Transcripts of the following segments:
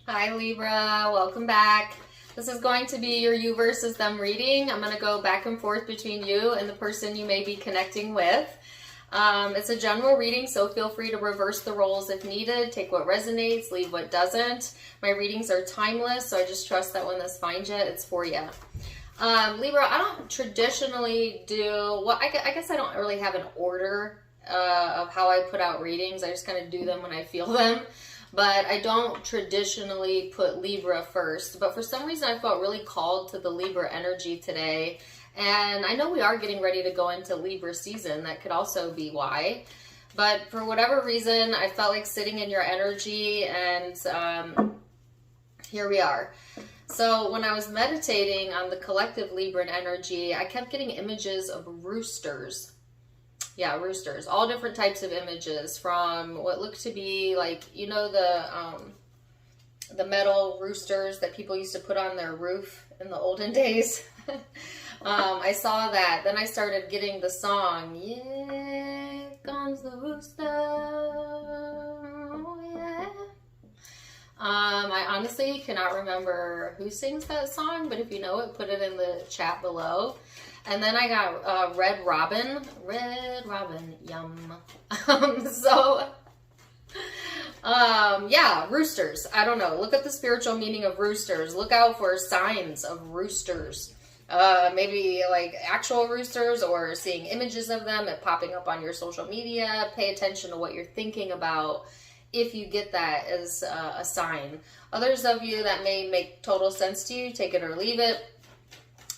Hi Libra, welcome back. This is going to be your you versus them reading. I'm going to go back and forth between you and the person you may be connecting with. It's a general reading, so feel free to reverse the roles if needed. Take what resonates, leave what doesn't. My readings are timeless, so I just trust that when this finds you, it's for you. Libra, I don't traditionally do, well, I guess I don't really have an order of how I put out readings. I just kind of do them when I feel them. But I don't traditionally put Libra first. But for some reason, I felt really called to the Libra energy today. And I know we are getting ready to go into Libra season. That could also be why. But for whatever reason, I felt like sitting in your energy, and here we are. So when I was meditating on the collective Libran energy, I kept getting images of roosters. Yeah, roosters. All different types of images, from what looked to be like, you know, the metal roosters that people used to put on their roof in the olden days. I saw that. Then I started getting the song, "Yeah, comes the rooster." Oh, yeah. I honestly cannot remember who sings that song, but if you know it, put it in the chat below. And then I got Red Robin, yum. Yeah, roosters. I don't know. Look at the spiritual meaning of roosters. Look out for signs of roosters. Maybe like actual roosters, or seeing images of them and popping up on your social media. Pay attention to what you're thinking about if you get that as a sign. Others of you, that may make total sense to you. Take it or leave it.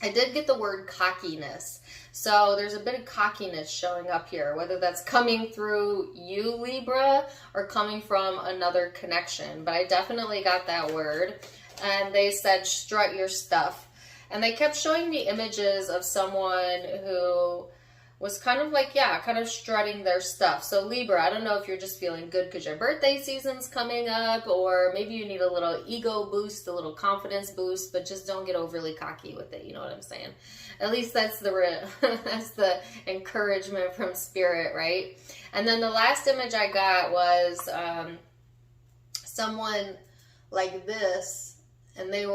I did get the word cockiness. So there's a bit of cockiness showing up here, whether that's coming through you, Libra, or coming from another connection. But I definitely got that word. And they said, strut your stuff. And they kept showing me images of someone who was kind of like, yeah, kind of strutting their stuff. So Libra, I don't know if you're just feeling good because your birthday season's coming up, or maybe you need a little ego boost, a little confidence boost, but just don't get overly cocky with it. You know what I'm saying? At least that's that's the encouragement from spirit, right? And then the last image I got was someone like this. And it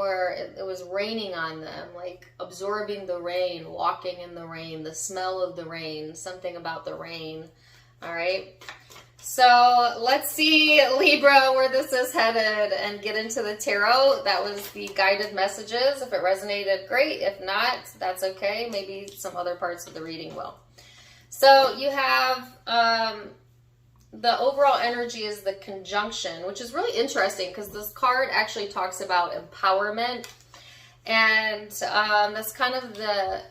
was raining on them, like absorbing the rain, walking in the rain, the smell of the rain, something about the rain. All right. So let's see, Libra, where this is headed and get into the tarot. That was the guided messages. If it resonated, great. If not, that's okay. Maybe some other parts of the reading will. So you have, the overall energy is the conjunction, which is really interesting because this card actually talks about empowerment, and that's kind of the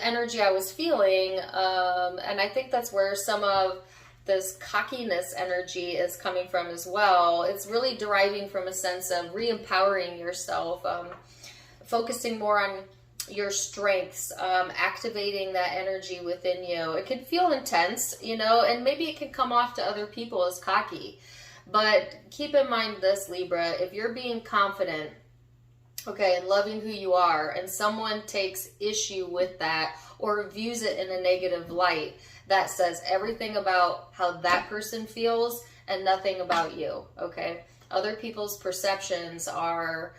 energy I was feeling, and I think that's where some of this cockiness energy is coming from as well. It's really deriving from a sense of re-empowering yourself, focusing more on your strengths, activating that energy within you. It can feel intense, you know, and maybe it can come off to other people as cocky. But keep in mind this, Libra, if you're being confident, okay, and loving who you are, and someone takes issue with that or views it in a negative light, that says everything about how that person feels and nothing about you, okay? Other people's perceptions are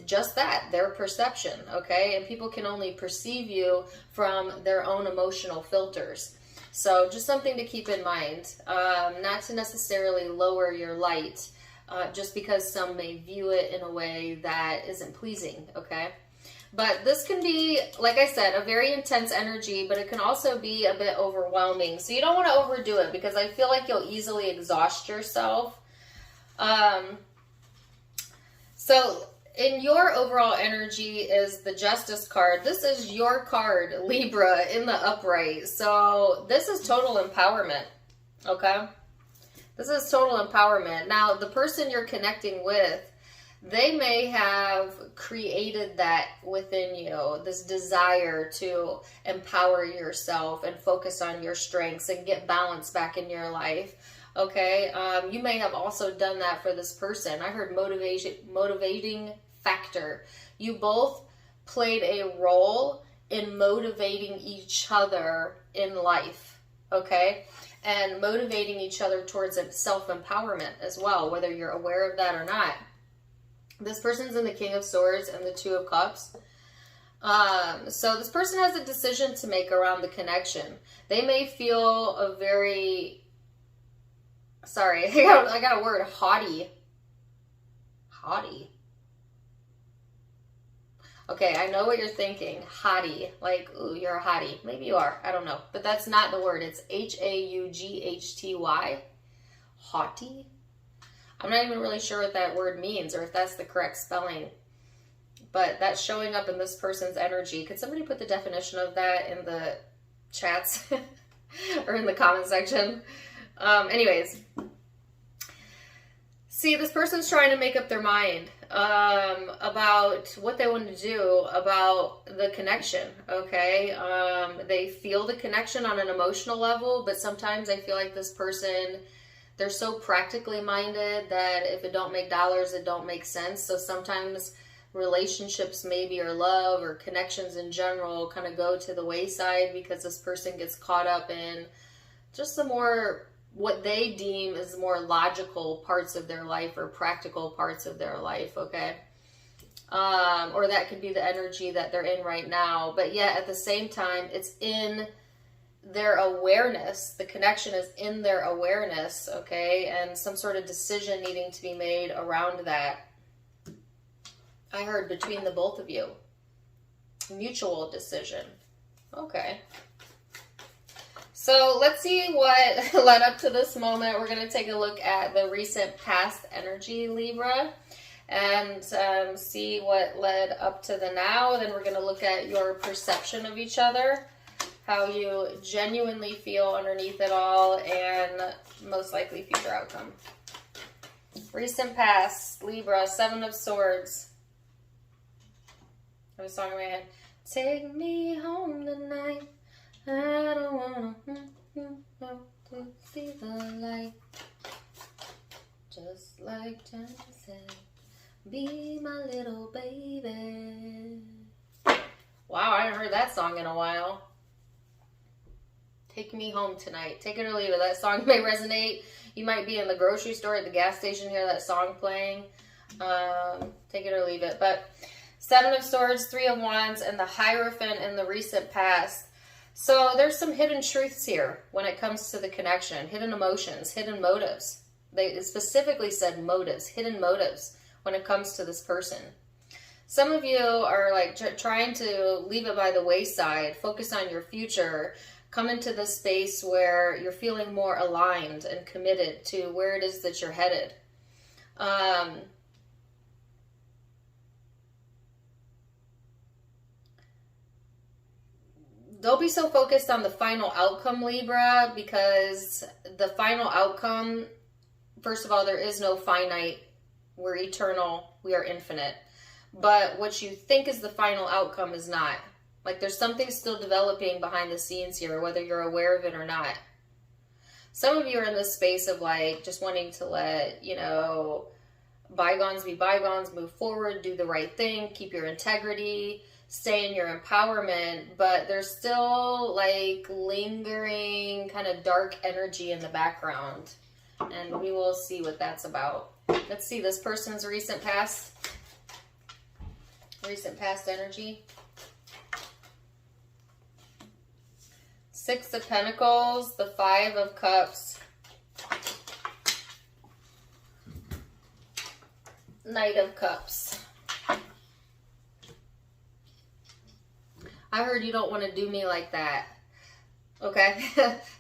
just that, their perception, okay? And people can only perceive you from their own emotional filters. So just something to keep in mind, not to necessarily lower your light, just because some may view it in a way that isn't pleasing, okay? But this can be, like I said, a very intense energy, but it can also be a bit overwhelming. So you don't want to overdo it, because I feel like you'll easily exhaust yourself. So in your overall energy is the Justice card. This is your card, Libra, in the upright. So this is total empowerment, okay? This is total empowerment. Now, the person you're connecting with, they may have created that within you, this desire to empower yourself and focus on your strengths and get balance back in your life. Okay, you may have also done that for this person. I heard motivating factor. You both played a role in motivating each other in life, okay? And motivating each other towards self-empowerment as well, whether you're aware of that or not. This person's in the King of Swords and the Two of Cups. So this person has a decision to make around the connection. They may feel a very, sorry, I got a word, haughty. Haughty. Okay, I know what you're thinking. Haughty. Like, ooh, you're a hottie. Maybe you are. I don't know. But that's not the word. It's H-A-U-G-H-T-Y. Haughty. I'm not even really sure what that word means or if that's the correct spelling. But that's showing up in this person's energy. Could somebody put the definition of that in the chats or in the comment section? Anyways. See, this person's trying to make up their mind about what they want to do about the connection, okay? They feel the connection on an emotional level, but sometimes I feel like this person, they're so practically minded that if it don't make dollars, it don't make sense. So sometimes relationships maybe or love or connections in general kind of go to the wayside because this person gets caught up in just the more what they deem is more logical parts of their life or practical parts of their life, okay? Or that could be the energy that they're in right now. But yet at the same time, it's in their awareness. The connection is in their awareness, okay? And some sort of decision needing to be made around that. I heard between the both of you. Mutual decision. Okay. So let's see what led up to this moment. We're going to take a look at the recent past energy, Libra, and see what led up to the now. Then we're going to look at your perception of each other, how you genuinely feel underneath it all, and most likely future outcome. Recent past, Libra, Seven of Swords. I have a song in my head. Take me home tonight. I don't wanna to see the light. Just like Jen said, be my little baby. Wow, I haven't heard that song in a while. Take me home tonight. Take it or leave it. That song may resonate. You might be in the grocery store, at the gas station, hear that song playing. Take it or leave it. But Seven of Swords, Three of Wands, and the Hierophant in the recent past. So there's some hidden truths here when it comes to the connection. Hidden emotions, hidden motives. They specifically said motives, hidden motives when it comes to this person. Some of you are like trying to leave it by the wayside, focus on your future, come into this space where you're feeling more aligned and committed to where it is that you're headed. Don't be so focused on the final outcome, Libra, because the final outcome, first of all, there is no finite. We're eternal. We are infinite. But what you think is the final outcome is not. Like there's something still developing behind the scenes here, whether you're aware of it or not. Some of you are in this space of like just wanting to let, you know, bygones be bygones, move forward, do the right thing, keep your integrity, stay in your empowerment, but there's still like lingering kind of dark energy in the background. And we will see what that's about. Let's see this person's recent past. Recent past energy. Six of Pentacles, the Five of Cups, Knight of Cups. I heard you don't want to do me like that. Okay?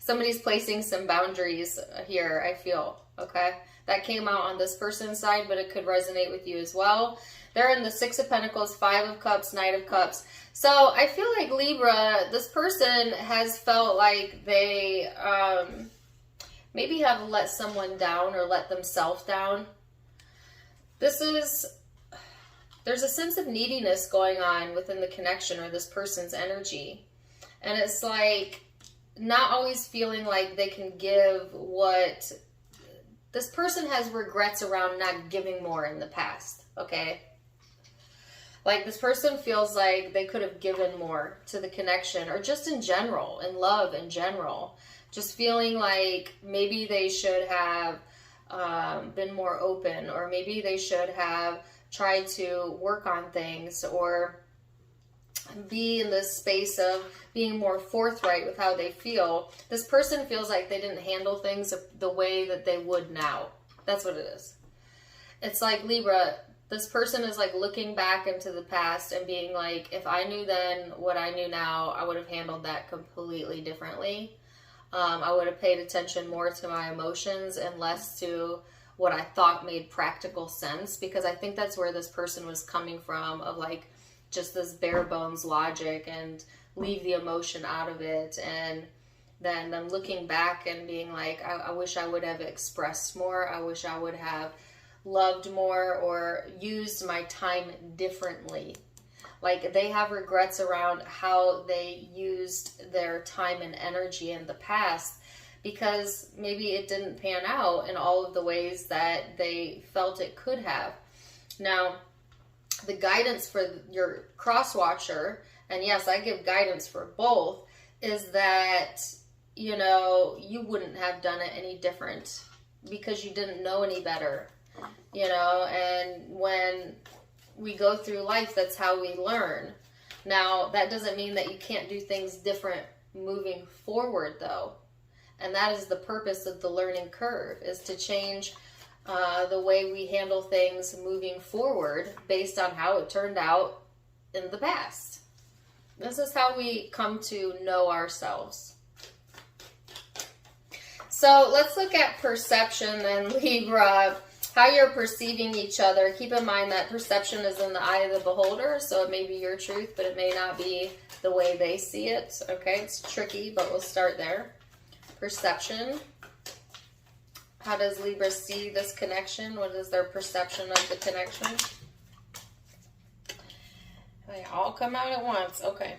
Somebody's placing some boundaries here, I feel. Okay? That came out on this person's side, but it could resonate with you as well. They're in the Six of Pentacles, Five of Cups, Knight of Cups. So I feel like Libra, this person has felt like they maybe have let someone down or let themselves down. There's a sense of neediness going on within the connection or this person's energy. And it's like not always feeling like they can give what this person has regrets around not giving more in the past. Okay? Like this person feels like they could have given more to the connection or just in general, in love in general. Just feeling like maybe they should have been more open, or maybe they should have try to work on things or be in this space of being more forthright with how they feel. This person feels like they didn't handle things the way that they would now. That's what it is. It's like, Libra, this person is like looking back into the past and being like, if I knew then what I knew now, I would have handled that completely differently. I would have paid attention more to my emotions and less to what I thought made practical sense, because I think that's where this person was coming from, of like just this bare bones logic and leave the emotion out of it. And then them looking back and being like, I wish I would have expressed more. I wish I would have loved more or used my time differently. Like, they have regrets around how they used their time and energy in the past, because maybe it didn't pan out in all of the ways that they felt it could have. Now, the guidance for your cross watcher, and yes, I give guidance for both, is that, you know, you wouldn't have done it any different because you didn't know any better, you know, and when we go through life, that's how we learn. Now, that doesn't mean that you can't do things different moving forward, though. And that is the purpose of the learning curve, is to change the way we handle things moving forward based on how it turned out in the past. This is how we come to know ourselves. So let's look at perception and Libra, how you're perceiving each other. Keep in mind that perception is in the eye of the beholder, so it may be your truth, but it may not be the way they see it. Okay, it's tricky, but we'll start there. Perception. How does Libra see this connection? What is their perception of the connection? They all come out at once. Okay.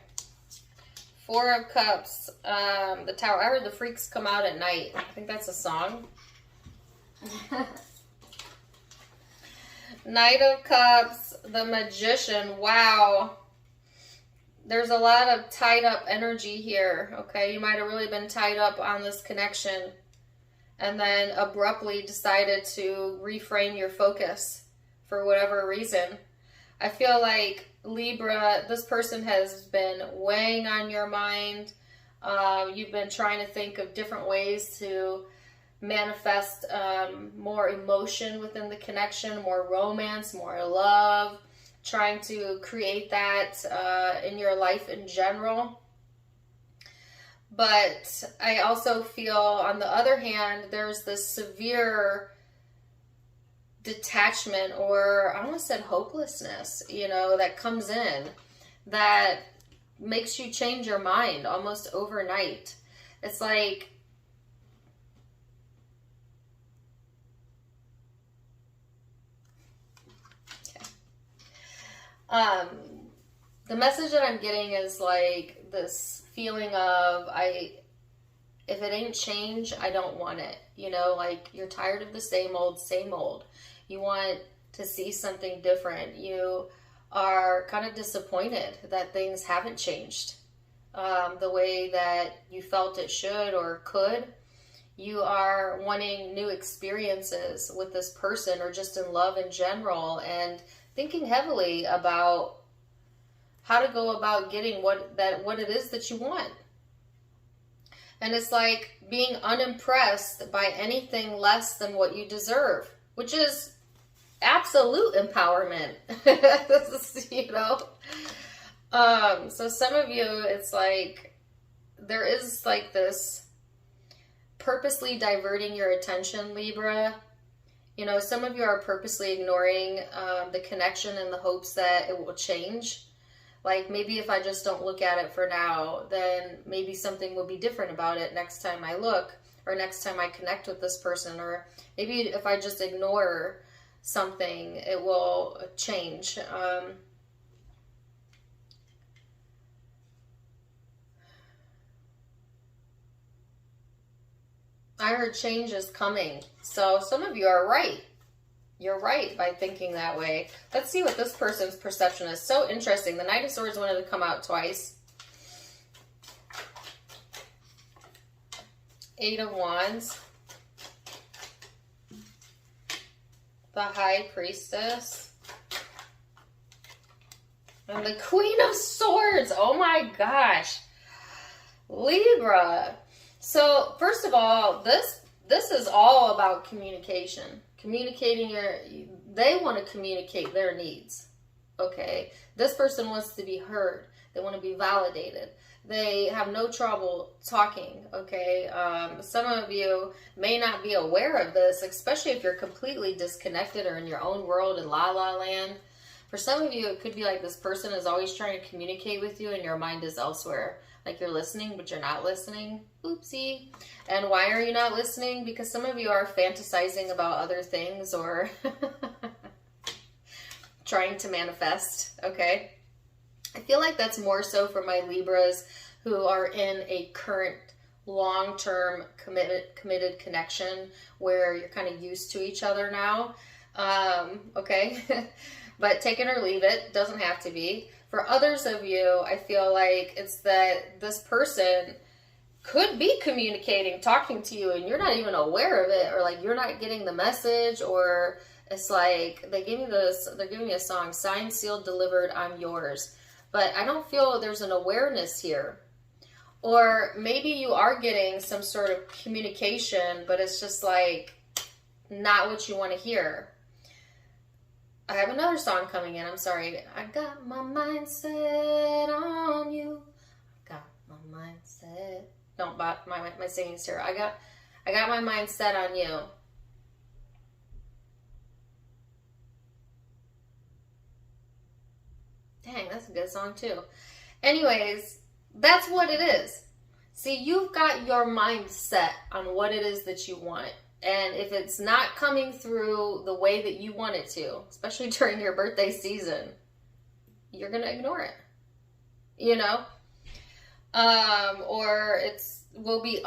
Four of Cups. The Tower. I heard the freaks come out at night. I think that's a song. Knight of Cups. The Magician. Wow. There's a lot of tied up energy here. Okay. You might have really been tied up on this connection, and then abruptly decided to reframe your focus for whatever reason. I feel like, Libra, this person has been weighing on your mind. You've been trying to think of different ways to manifest more emotion within the connection, more romance, more love, trying to create that in your life in general. But I also feel, on the other hand, there's this severe detachment, or I almost said hopelessness, you know, that comes in that makes you change your mind almost overnight. It's like, okay. The message that I'm getting is like this feeling of, if it ain't change, I don't want it. You know, like, you're tired of the same old, same old. You want to see something different. You are kind of disappointed that things haven't changed the way that you felt it should or could. You are wanting new experiences with this person, or just in love in general, and thinking heavily about how to go about getting what it is that you want. And it's like being unimpressed by anything less than what you deserve, which is absolute empowerment. This is, you know. So some of you, it's like there is like this purposely diverting your attention, Libra. You know, some of you are purposely ignoring the connection in the hopes that it will change. Like, maybe if I just don't look at it for now, then maybe something will be different about it next time I look, or next time I connect with this person, or maybe if I just ignore something, it will change. I heard change is coming. So some of you are right. You're right by thinking that way. Let's see what this person's perception is. So interesting. The Knight of Swords wanted to come out twice. Eight of Wands. The High Priestess. And the Queen of Swords. Oh my gosh. Libra. So first of all, this is all about communication. They want to communicate their needs. Okay. This person wants to be heard. They want to be validated. They have no trouble talking. Okay. Some of you may not be aware of this, especially if you're completely disconnected or in your own world in la la land. For some of you, it could be like this person is always trying to communicate with you and your mind is elsewhere. Like you're listening, but you're not listening. Oopsie. And why are you not listening? Because some of you are fantasizing about other things or trying to manifest, okay? I feel like that's more so for my Libras who are in a current long-term committed connection where you're kind of used to each other now, okay? But take it or leave it, doesn't have to be. For others of you, I feel like it's that this person could be communicating, talking to you, and you're not even aware of it, or like you're not getting the message, or it's like they're giving me a song, signed, sealed, delivered, I'm yours. But I don't feel there's an awareness here. Or maybe you are getting some sort of communication, but it's just like not what you want to hear. I have another song coming in. I'm sorry. I got my mind set on you. Got my mind set. Don't bot my singing's here. I got my mind set on you. Dang, that's a good song too. Anyways, that's what it is. See, you've got your mind set on what it is that you want. And if it's not coming through the way that you want it to, especially during your birthday season, you're going to ignore it, you know? Or you'll be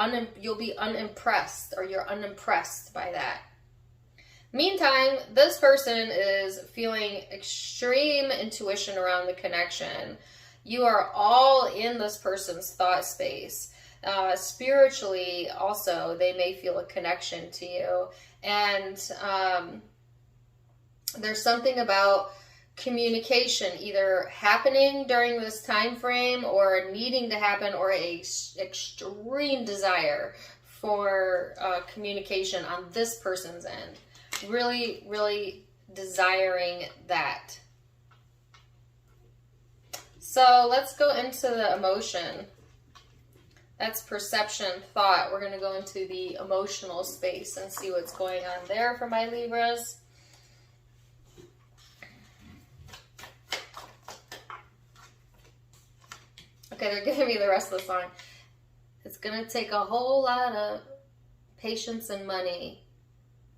unimpressed, or you're unimpressed by that. Meantime, this person is feeling extreme intuition around the connection. You are all in this person's thought space. Spiritually, also, they may feel a connection to you. And there's something about communication either happening during this time frame or needing to happen, or a extreme desire for communication on this person's end. Really, really desiring that. So let's go into the emotion. That's perception, thought. We're going to go into the emotional space and see what's going on there for my Libras. Okay, they're giving me the rest of the song. It's going to take a whole lot of patience and money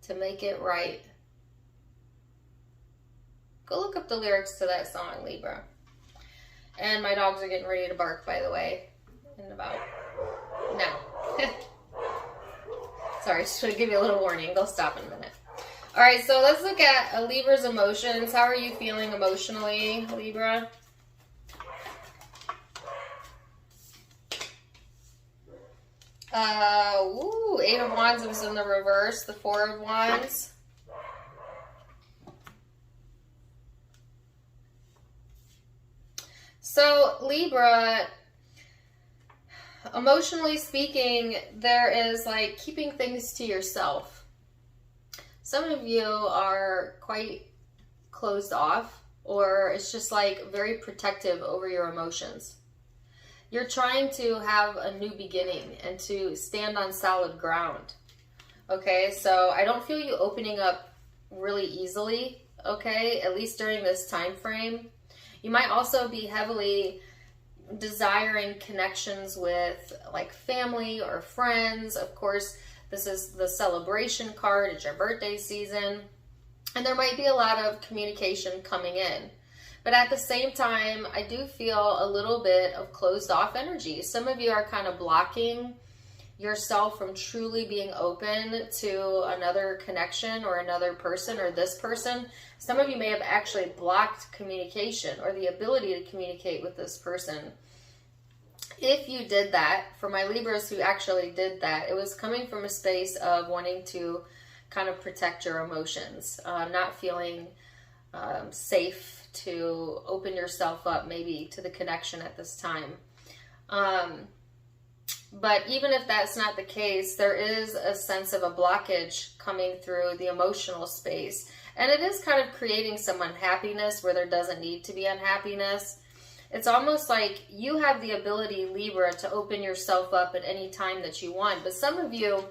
to make it right. Go look up the lyrics to that song, Libra. And my dogs are getting ready to bark, by the way, in about now. Sorry, just to give you a little warning. They'll stop in a minute. All right, so let's look at a Libra's emotions. How are you feeling emotionally, Libra? Eight of Wands was in the reverse. The Four of Wands. So, Libra, emotionally speaking, there is like keeping things to yourself. Some of you are quite closed off, or it's just like very protective over your emotions. You're trying to have a new beginning and to stand on solid ground. Okay, so I don't feel you opening up really easily, okay, at least during this time frame. You might also be heavily desiring connections with like family or friends. Of course, this is the celebration card. It's your birthday season. And there might be a lot of communication coming in. But at the same time, I do feel a little bit of closed off energy. Some of you are kind of blocking yourself from truly being open to another connection or another person or this person. Some of you may have actually blocked communication or the ability to communicate with this person. If you did that, for my Libras who actually did that, it was coming from a space of wanting to kind of protect your emotions, not feeling safe to open yourself up maybe to the connection at this time. But even if that's not the case, there is a sense of a blockage coming through the emotional space. And it is kind of creating some unhappiness where there doesn't need to be unhappiness. It's almost like you have the ability, Libra, to open yourself up at any time that you want. But some of you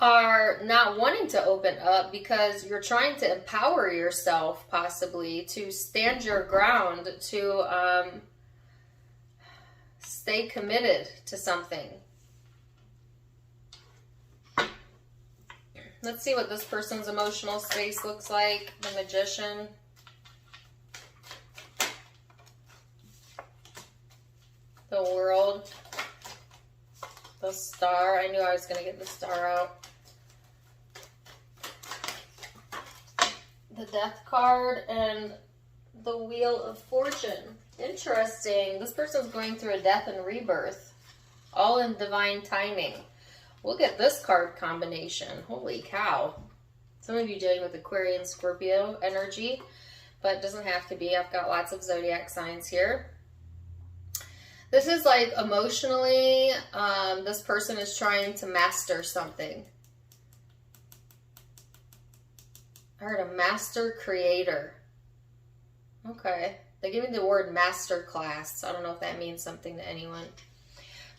are not wanting to open up because you're trying to empower yourself, possibly, to stand your ground, to stay committed to something. Let's see what this person's emotional space looks like. The Magician. The World. The Star. I knew I was going to get the Star out. The Death card and the Wheel of Fortune. Interesting. This person's going through a death and rebirth. All in divine timing. Look at this card combination. Holy cow. Some of you dealing with Aquarian, Scorpio energy, but it doesn't have to be. I've got lots of zodiac signs here. This is like emotionally, this person is trying to master something. I heard a master creator. Okay. They give me the word master class. I don't know if that means something to anyone.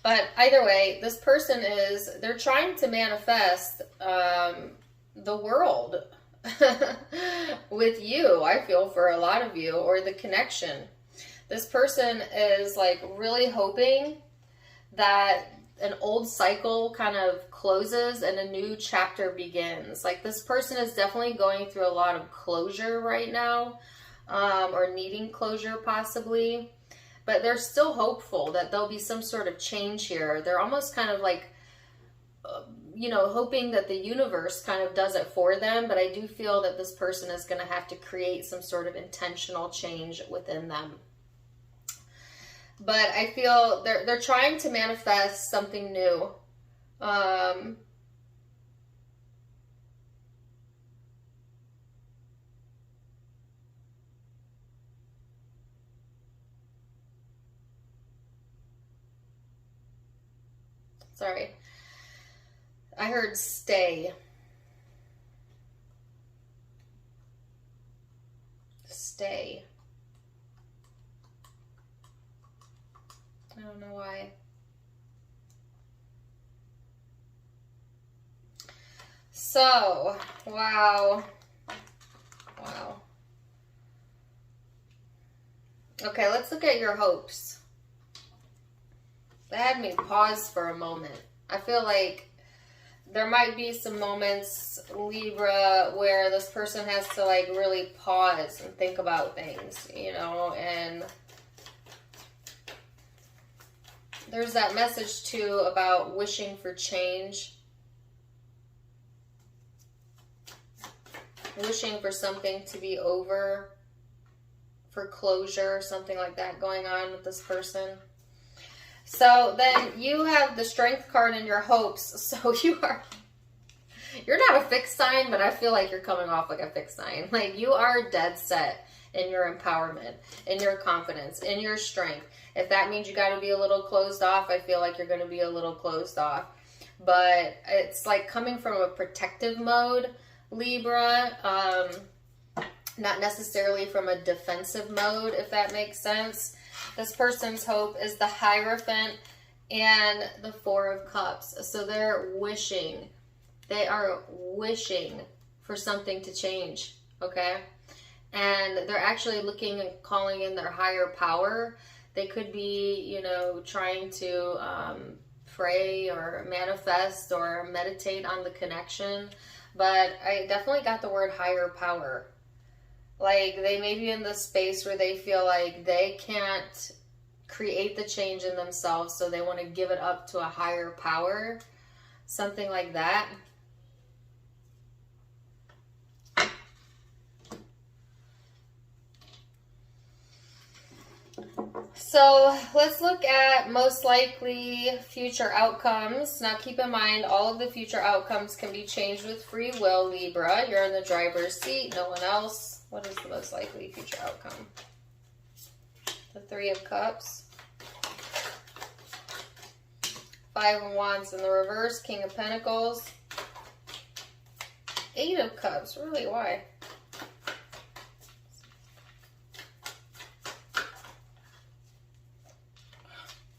But either way, this person they're trying to manifest the world with you, I feel, for a lot of you, or the connection. This person is like really hoping that an old cycle kind of closes and a new chapter begins. Like this person is definitely going through a lot of closure right now, or needing closure possibly. But they're still hopeful that there'll be some sort of change here. They're almost kind of like, hoping that the universe kind of does it for them. But I do feel that this person is going to have to create some sort of intentional change within them. But I feel they're trying to manifest something new. Sorry. I heard stay. Stay. I don't know why. So, wow. Wow. Okay, let's look at your hopes. That had me pause for a moment. I feel like there might be some moments, Libra, where this person has to like really pause and think about things, and there's that message too about wishing for change. Wishing for something to be over, for closure, something like that going on with this person. So then you have the Strength card in your hopes. So you're not a fixed sign, but I feel like you're coming off like a fixed sign. Like you are dead set in your empowerment, in your confidence, in your strength. If that means you got to be a little closed off, I feel like you're going to be a little closed off. But it's like coming from a protective mode, Libra, not necessarily from a defensive mode, if that makes sense. This person's hope is the Hierophant and the Four of Cups. So they're wishing. They are wishing for something to change, okay? And they're actually looking and calling in their higher power. They could be, trying to pray or manifest or meditate on the connection. But I definitely got the word higher power. Like, they may be in this space where they feel like they can't create the change in themselves, so they want to give it up to a higher power. Something like that. So, let's look at most likely future outcomes. Now, keep in mind, all of the future outcomes can be changed with free will, Libra. You're in the driver's seat, no one else. What is the most likely future outcome? The Three of Cups. Five of Wands in the reverse. King of Pentacles. Eight of Cups. Really, why?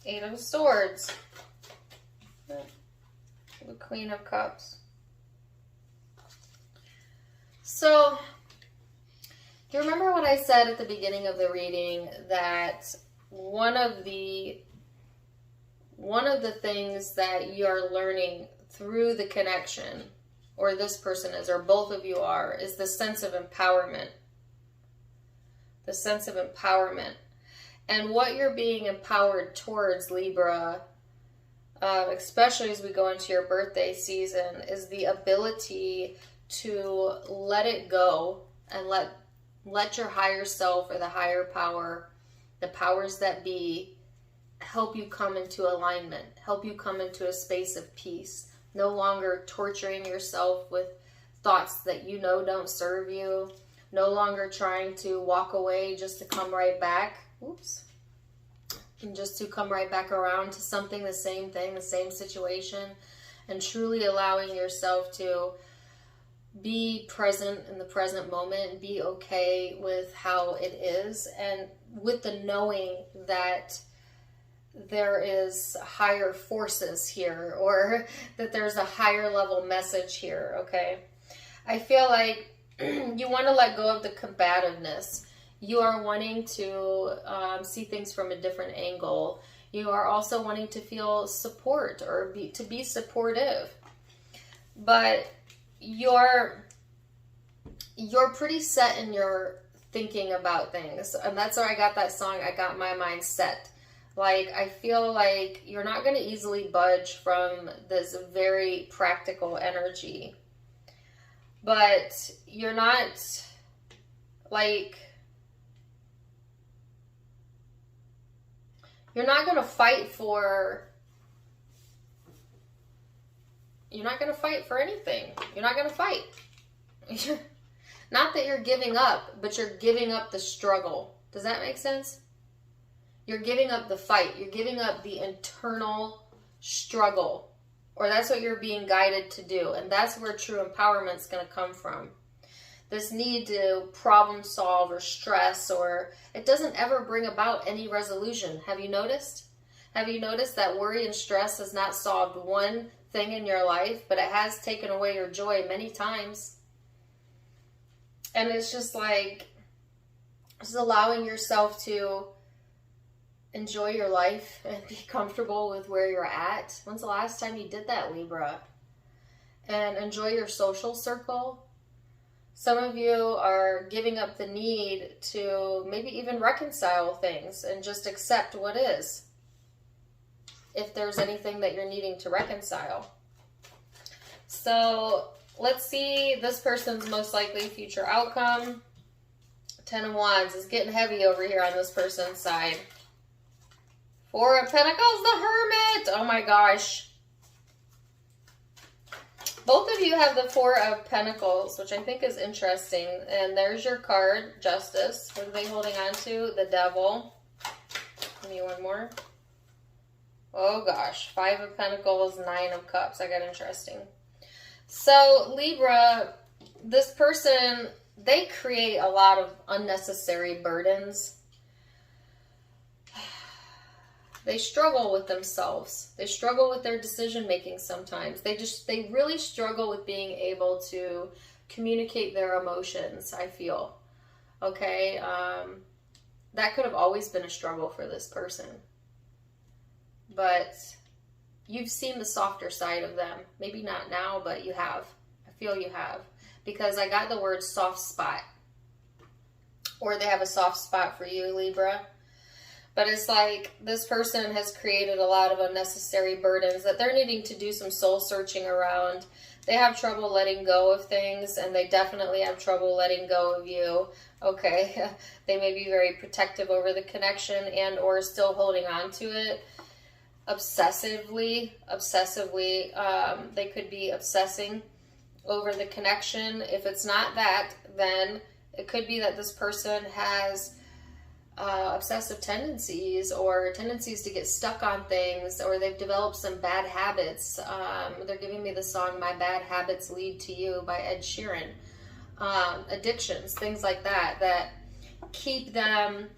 Eight of Swords. The Queen of Cups. So, do you remember what I said at the beginning of the reading, that one of the things that you're learning through the connection, or this person is, or both of you are, is the sense of empowerment. The sense of empowerment. And what you're being empowered towards, Libra, especially as we go into your birthday season, is the ability to let it go and let your higher self, or the higher power, the powers that be, help you come into alignment, help you come into a space of peace. No longer torturing yourself with thoughts that you know don't serve you. No longer trying to walk away just to come right back. Oops. And just to come right back around to something, the same thing, the same situation. And truly allowing yourself to be present in the present moment. Be okay with how it is. And with the knowing that there is higher forces here, or that there's a higher level message here, okay? I feel like you want to let go of the combativeness. You are wanting to see things from a different angle. You are also wanting to feel support, or to be supportive. But you're pretty set in your thinking about things. And that's where I got that song, I Got My Mind Set. Like, I feel like you're not going to easily budge from this very practical energy. But you're not, like, you're not going to fight for, you're not going to fight for anything. You're not going to fight. Not that you're giving up, but you're giving up the struggle. Does that make sense? You're giving up the fight. You're giving up the internal struggle. Or that's what you're being guided to do. And that's where true empowerment is going to come from. This need to problem solve or stress, or it doesn't ever bring about any resolution. Have you noticed? Have you noticed that worry and stress has not solved one thing in your life, but it has taken away your joy many times? And it's just like, just allowing yourself to enjoy your life and be comfortable with where you're at. When's the last time you did that, Libra? And enjoy your social circle. Some of you are giving up the need to maybe even reconcile things and just accept what is, if there's anything that you're needing to reconcile. So let's see this person's most likely future outcome. Ten of Wands is getting heavy over here on this person's side. Four of Pentacles, the Hermit. Oh my gosh. Both of you have the Four of Pentacles, which I think is interesting. And there's your card, Justice. What are they holding on to? The Devil. Give me one more. Oh gosh. Five of Pentacles, Nine of Cups. I got interesting. So Libra, this person, they create a lot of unnecessary burdens. They struggle with themselves. They struggle with their decision making sometimes. They really struggle with being able to communicate their emotions, I feel. Okay? That could have always been a struggle for this person. But you've seen the softer side of them. Maybe not now, but you have. I feel you have. Because I got the word soft spot. Or they have a soft spot for you, Libra. But it's like this person has created a lot of unnecessary burdens that they're needing to do some soul searching around. They have trouble letting go of things, and they definitely have trouble letting go of you. Okay, they may be very protective over the connection and or still holding on to it obsessively. They could be obsessing over the connection. If it's not that, then It could be that this person has obsessive tendencies or tendencies to get stuck on things, or they've developed some bad habits. They're giving me the song My Bad Habits Lead to You by Ed Sheeran. Addictions, things like that, that keep them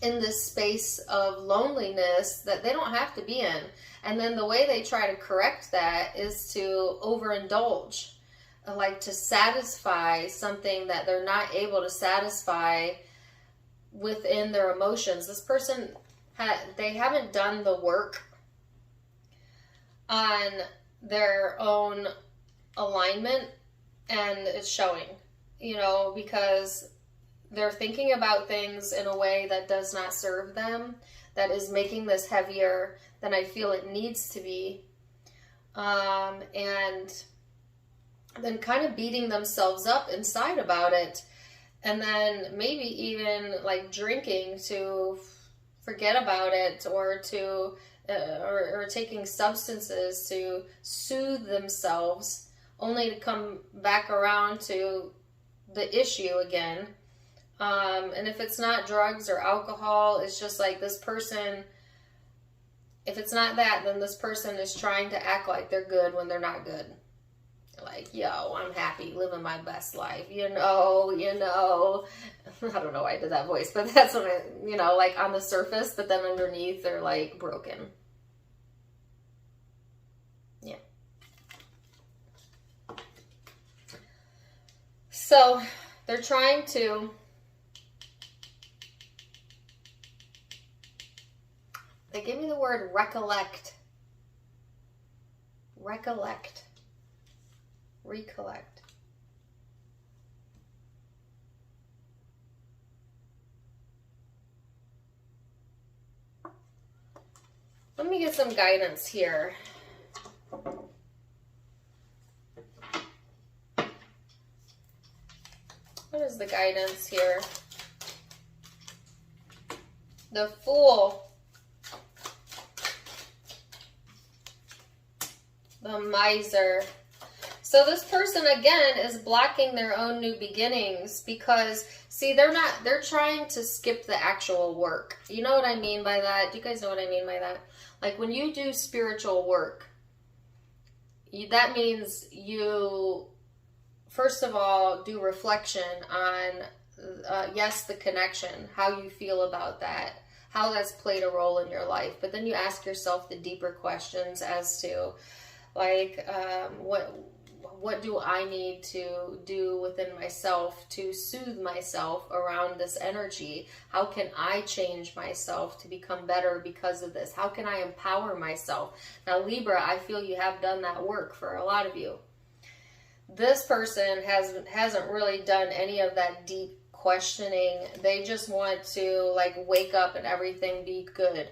in this space of loneliness that they don't have to be in. And then the way they try to correct that is to overindulge, like to satisfy something that they're not able to satisfy within their emotions. This person, they haven't done the work on their own alignment, and it's showing, you know, because they're thinking about things in a way that does not serve them, that is making this heavier than I feel it needs to be. And then kind of beating themselves up inside about it. And then maybe even like drinking to forget about it, or to or taking substances to soothe themselves, only to come back around to the issue again. And if it's not drugs or alcohol, it's just like this person, if it's not that, then this person is trying to act like they're good when they're not good. Like, yo, I'm happy, living my best life, you know. I don't know why I did that voice, but that's what like on the surface, but then underneath they're like broken. Yeah. So they're trying to they give me the word recollect. Recollect. Recollect. Let me get some guidance here. What is the guidance here? The Fool. The Miser. So this person, again, is blocking their own new beginnings because, see, they're trying to skip the actual work. You know what I mean by that? Do you guys know what I mean by that? Like when you do spiritual work, that means you, first of all, do reflection on, yes, the connection, how you feel about that, how that's played a role in your life. But then you ask yourself the deeper questions as to, like, what do I need to do within myself to soothe myself around this energy? How can I change myself to become better because of this? How can I empower myself? Now, Libra, I feel you have done that work for a lot of you. This person hasn't really done any of that deep questioning. They just want to like wake up and everything be good,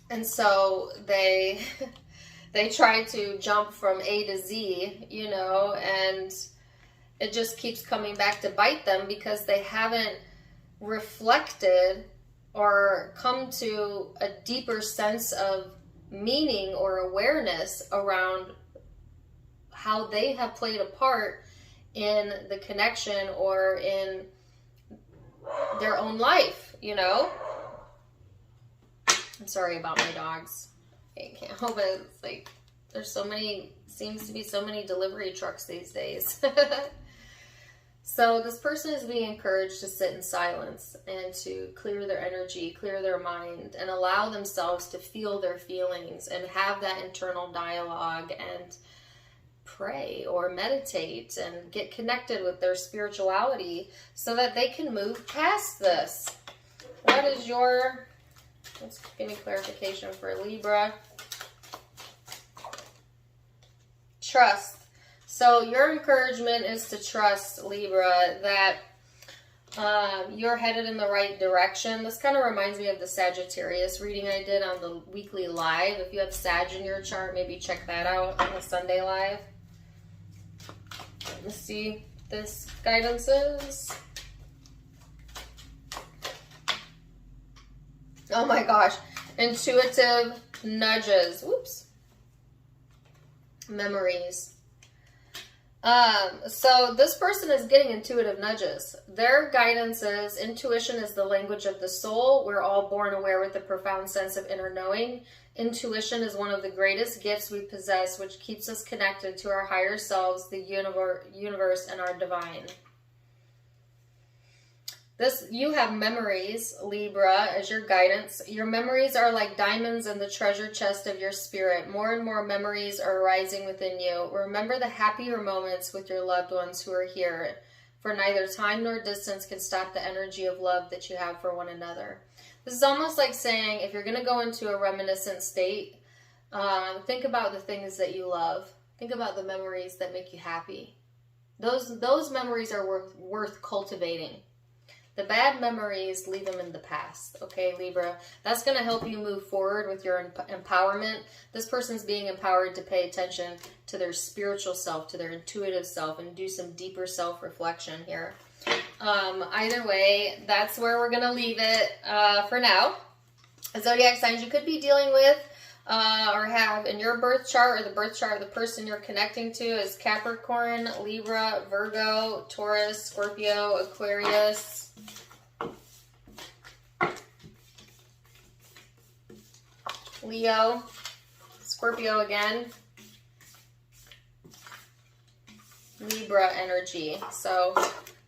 and so they try to jump from A to Z, and it just keeps coming back to bite them because they haven't reflected or come to a deeper sense of meaning or awareness around how they have played a part in the connection or in their own life, I'm sorry about my dogs. I can't help it. It's like there's seems to be so many delivery trucks these days. So this person is being encouraged to sit in silence and to clear their energy, clear their mind, and allow themselves to feel their feelings and have that internal dialogue and pray or meditate and get connected with their spirituality so that they can move past this. What is your... Let's give me clarification for Libra. Trust. So your encouragement is to trust, Libra, that you're headed in the right direction. This kind of reminds me of the Sagittarius reading I did on the weekly live. If you have Sag in your chart, maybe check that out on the Sunday live. Let's see what this guidance is. Oh my gosh. Intuitive nudges. Whoops. Memories. So this person is getting intuitive nudges. Their guidance is intuition is the language of the soul. We're all born aware with a profound sense of inner knowing. Intuition is one of the greatest gifts we possess, which keeps us connected to our higher selves, the universe, and our divine. You have memories, Libra, as your guidance. Your memories are like diamonds in the treasure chest of your spirit. More and more memories are arising within you. Remember the happier moments with your loved ones who are here, for neither time nor distance can stop the energy of love that you have for one another. This is almost like saying, if you're going to go into a reminiscent state, think about the things that you love. Think about the memories that make you happy. Those memories are worth cultivating. The bad memories, leave them in the past, okay, Libra? That's going to help you move forward with your empowerment. This person's being empowered to pay attention to their spiritual self, to their intuitive self, and do some deeper self-reflection here. Either way, that's where we're going to leave it for now. Zodiac signs you could be dealing with or have in your birth chart, or the birth chart of the person you're connecting to, is Capricorn, Libra, Virgo, Taurus, Scorpio, Aquarius, Leo, Scorpio again, Libra energy. So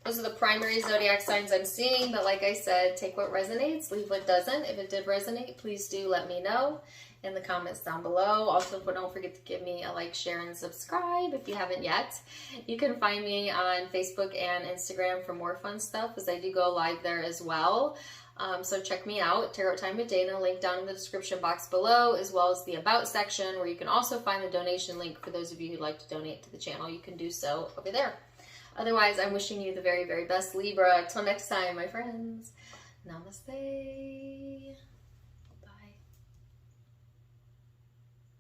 those are the primary zodiac signs I'm seeing, but like I said, take what resonates, leave what doesn't. If it did resonate, please do let me know in the comments down below. Also, don't forget to give me a like, share, and subscribe if you haven't yet. You can find me on Facebook and Instagram for more fun stuff, as I do go live there as well. So check me out, Tarot Time with Dana, link down in the description box below, as well as the About section, where you can also find the donation link for those of you who'd like to donate to the channel. You can do so over there. Otherwise, I'm wishing you the very, very best, Libra. Till next time, my friends. Namaste.